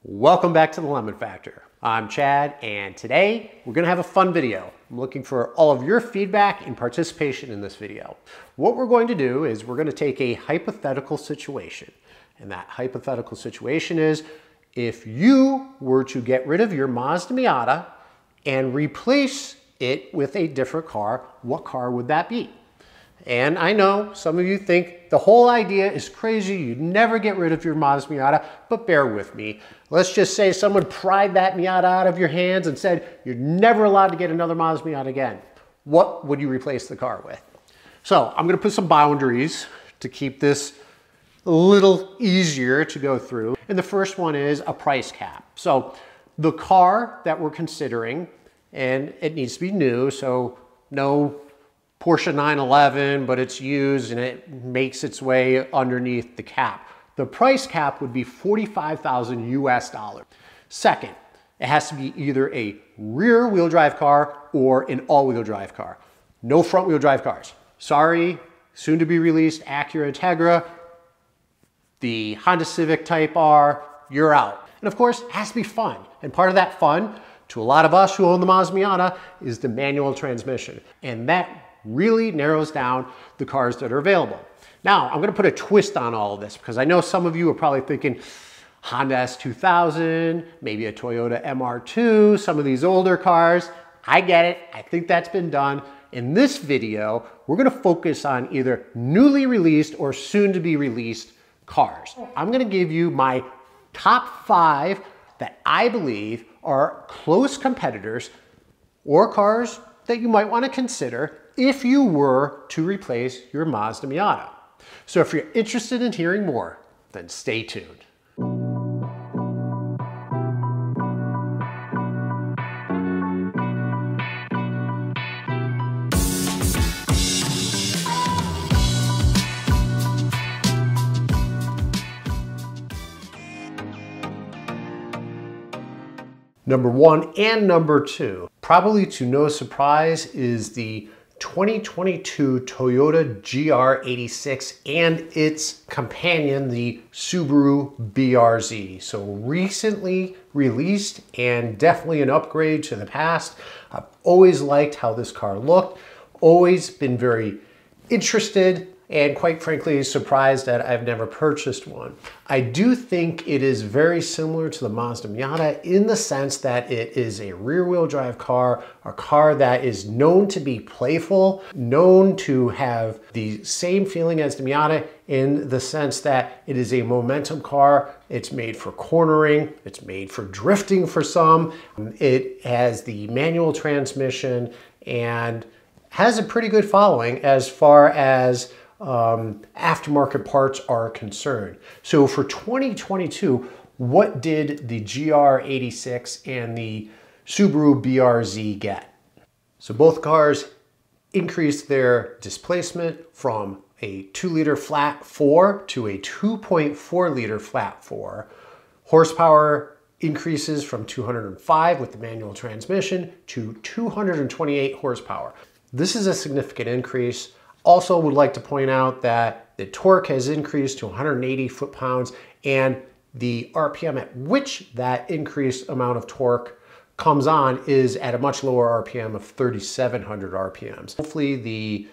Welcome back to the Lemon Factor. I'm Chad, and today we're gonna have a fun video. I'm looking for all of your feedback and participation in this video. What we're going to do is we're gonna take a hypothetical situation. And that hypothetical situation is if you were to get rid of your Mazda Miata and replace it with a different car, what car would that be? And I know some of you think the whole idea is crazy, you'd never get rid of your Mazda Miata, but bear with me. Let's just say someone pried that Miata out of your hands and said, you're never allowed to get another Mazda Miata again. What would you replace the car with? So I'm gonna put some boundaries to keep this a little easier to go through. And the first one is a price cap. So the car that we're considering, and it needs to be new, so no Porsche 911, but it's used and it makes its way underneath the cap. The price cap would be $45,000 US. Second, it has to be either a rear wheel drive car or an all-wheel drive car. No front wheel drive cars. Sorry, soon to be released Acura Integra, the Honda Civic Type R, you're out. And of course, it has to be fun. And part of that fun, to a lot of us who own the Mazda Miata, is the manual transmission. And that really narrows down the cars that are available. Now, I'm gonna put a twist on all of this because I know some of you are probably thinking Honda S2000, maybe a Toyota MR2, some of these older cars. I get it, I think that's been done. In this video, we're gonna focus on either newly released or soon to be released cars. I'm gonna give you my top 5 that I believe are close competitors or cars that you might wanna consider if you were to replace your Mazda Miata. So if you're interested in hearing more, then stay tuned. Number 1 and number 2, probably to no surprise, is the 2022 Toyota GR86 and its companion, the Subaru BRZ. So recently released and definitely an upgrade to the past. I've always liked how this car looked, always been very interested and quite frankly surprised that I've never purchased one. I do think it is very similar to the Mazda Miata in the sense that it is a rear-wheel drive car, a car that is known to be playful, known to have the same feeling as the Miata in the sense that it is a momentum car. It's made for cornering, it's made for drifting for some. It has the manual transmission and has a pretty good following as far as aftermarket parts are concerned. So for 2022, what did the GR86 and the Subaru BRZ get? So both cars increased their displacement from a 2-liter flat 4 to a 2.4-liter flat 4. Horsepower increases from 205 with the manual transmission to 228 horsepower. This is a significant increase. Also would like to point out that the torque has increased to 180 foot-pounds and the RPM at which that increased amount of torque comes on is at a much lower RPM of 3,700 RPMs. Hopefully the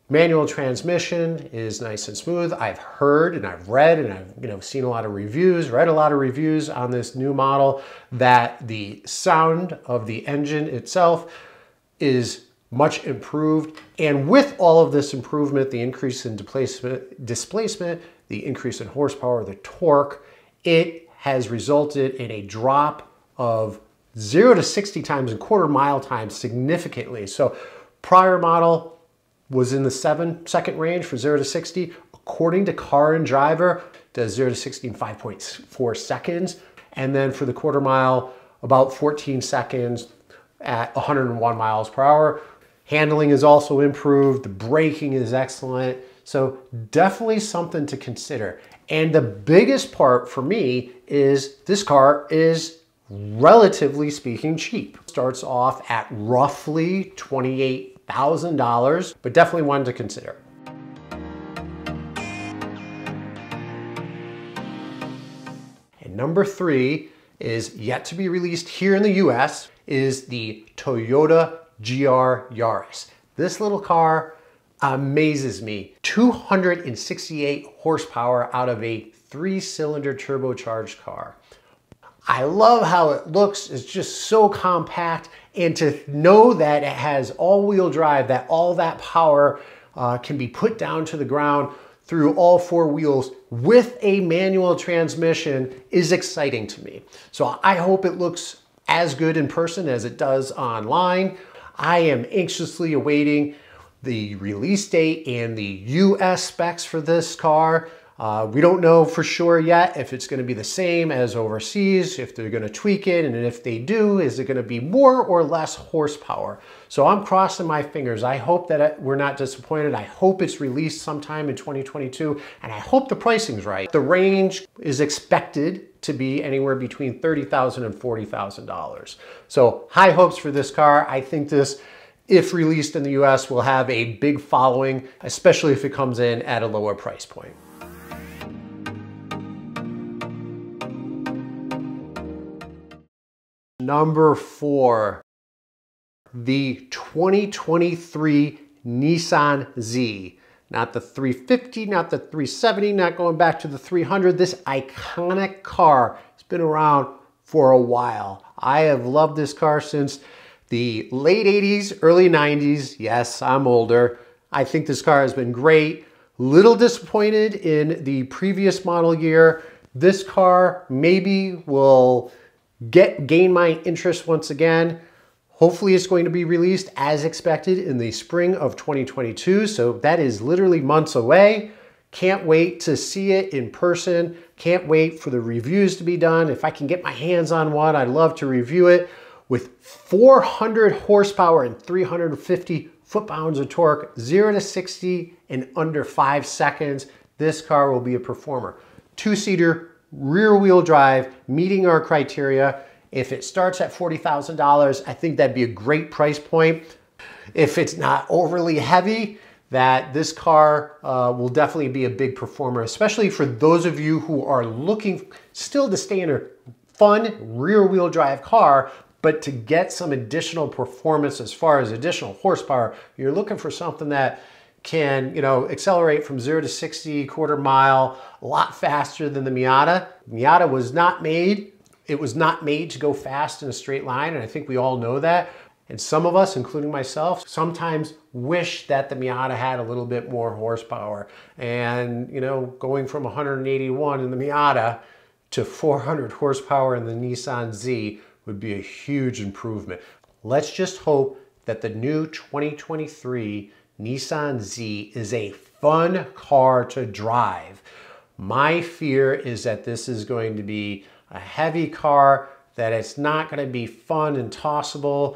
manual transmission is nice and smooth. I've heard and I've read and I've seen a lot of reviews, read a lot of reviews on this new model that the sound of the engine itself is much improved. And with all of this improvement, the increase in displacement, the increase in horsepower, the torque, it has resulted in a drop of 0 to 60 times and quarter-mile time significantly. So prior model was in the 7-second range for 0 to 60. According to Car and Driver, does 0 to 60 in 5.4 seconds. And then for the quarter mile, about 14 seconds at 101 miles per hour. Handling is also improved, the braking is excellent, so definitely something to consider. And the biggest part for me is this car is relatively speaking cheap. Starts off at roughly $28,000, but definitely one to consider. And number 3 is yet to be released here in the US is the Toyota GR Yaris. This little car amazes me. 268 horsepower out of a 3-cylinder turbocharged car. I love how it looks. It's just so compact, and to know that it has all-wheel drive, that all that power can be put down to the ground through all 4 wheels with a manual transmission is exciting to me. So I hope it looks as good in person as it does online. I am anxiously awaiting the release date and the US specs for this car. We don't know for sure yet if it's going to be the same as overseas, if they're going to tweak it, and if they do, is it going to be more or less horsepower? So I'm crossing my fingers. I hope that we're not disappointed. I hope it's released sometime in 2022, and I hope the pricing's right. The range is expected to be anywhere between $30,000 and $40,000. So high hopes for this car. I think this, if released in the US, will have a big following, especially if it comes in at a lower price point. Number 4, the 2023 Nissan Z. Not the 350, not the 370, not going back to the 300. This iconic car has been around for a while. I have loved this car since the late 80s, early 90s. Yes, I'm older. I think this car has been great. Little disappointed in the previous model year. This car maybe will gain my interest once again. Hopefully it's going to be released as expected in the spring of 2022. So that is literally months away. Can't wait to see it in person. Can't wait for the reviews to be done. If I can get my hands on one, I'd love to review it. With 400 horsepower and 350 foot-pounds of torque, 0 to 60 in under 5 seconds, this car will be a performer. 2-seater, rear-wheel drive, meeting our criteria. If it starts at $40,000, I think that'd be a great price point. If it's not overly heavy, that this car will definitely be a big performer, especially for those of you who are looking still to stay in a fun rear-wheel drive car, but to get some additional performance as far as additional horsepower. You're looking for something that can, accelerate from 0 to 60 quarter mile a lot faster than the Miata. Miata was not made. It was not made to go fast in a straight line, and I think we all know that. And some of us, including myself, sometimes wish that the Miata had a little bit more horsepower. And, going from 181 in the Miata to 400 horsepower in the Nissan Z would be a huge improvement. Let's just hope that the new 2023 Nissan Z is a fun car to drive. My fear is that this is going to be a heavy car, that it's not going to be fun and tossable.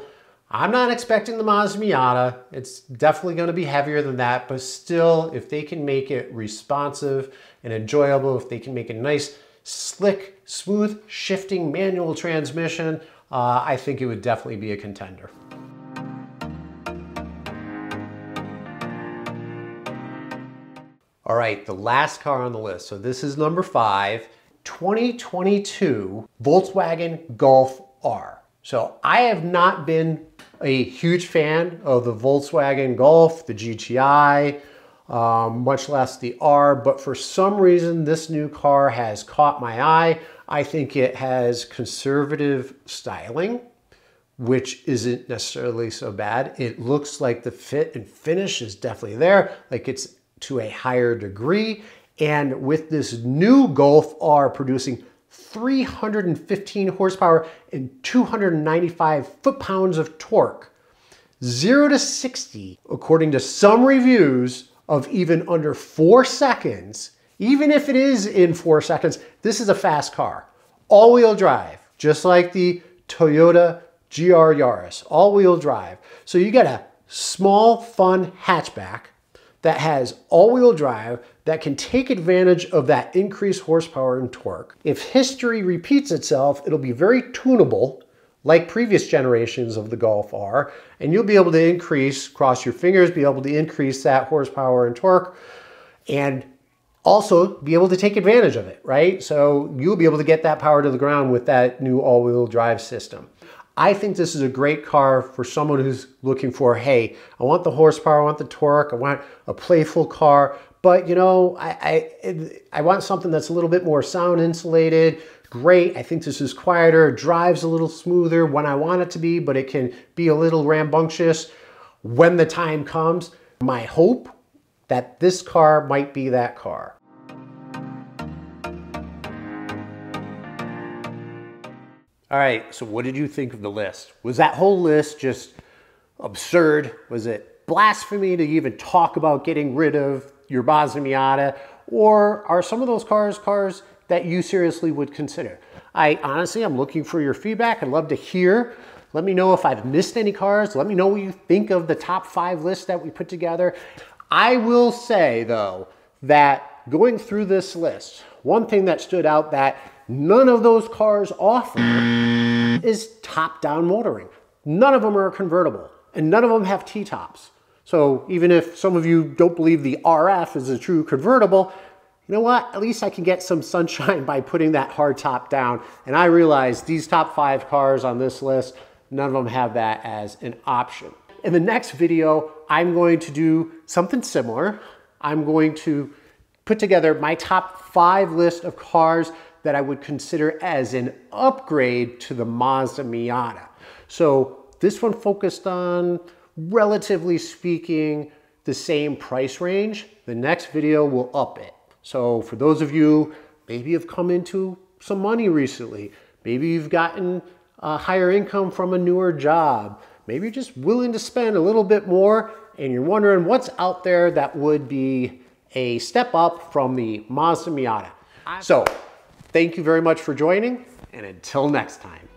I'm not expecting the Mazda Miata. It's definitely going to be heavier than that, but still, if they can make it responsive and enjoyable, if they can make a nice, slick, smooth, shifting manual transmission, I think it would definitely be a contender. All right, the last car on the list. So this is number 5, 2022 Volkswagen Golf R. So I have not been a huge fan of the Volkswagen Golf, the GTI, much less the R, but for some reason this new car has caught my eye. I think it has conservative styling, which isn't necessarily so bad. It looks like the fit and finish is definitely there, like it's to a higher degree. And with this new Golf R producing 315 horsepower and 295 foot-pounds of torque, 0 to 60, according to some reviews, of even under 4 seconds. Even if it is in 4 seconds, this is a fast car. All-wheel drive, just like the Toyota GR Yaris, all-wheel drive. So you get a small, fun hatchback that has all-wheel drive that can take advantage of that increased horsepower and torque. If history repeats itself, it'll be very tunable, like previous generations of the Golf R, and you'll be able to increase, cross your fingers, be able to increase that horsepower and torque. And also be able to take advantage of it, right? So you'll be able to get that power to the ground with that new all-wheel drive system. I think this is a great car for someone who's looking for, hey, I want the horsepower, I want the torque, I want a playful car, but you know, I want something that's a little bit more sound insulated. Great, I think this is quieter, drives a little smoother when I want it to be, but it can be a little rambunctious when the time comes. My hope that this car might be that car. All right, so what did you think of the list? Was that whole list just absurd? Was it blasphemy to even talk about getting rid of your Mazda Miata? Or are some of those cars that you seriously would consider? Honestly, I'm looking for your feedback. I'd love to hear. Let me know if I've missed any cars. Let me know what you think of the top 5 list that we put together. I will say though, that going through this list, one thing that stood out that none of those cars offer is top-down motoring. None of them are convertible, and none of them have T-tops. So even if some of you don't believe the RF is a true convertible, you know what? At least I can get some sunshine by putting that hard top down. And I realize these top 5 cars on this list, none of them have that as an option. In the next video, I'm going to do something similar. I'm going to put together my top 5 list of cars that I would consider as an upgrade to the Mazda Miata. So this one focused on, relatively speaking, the same price range. The next video will up it. So for those of you, maybe you've come into some money recently, maybe you've gotten a higher income from a newer job, maybe you're just willing to spend a little bit more and you're wondering what's out there that would be a step up from the Mazda Miata. So thank you very much for joining, and until next time.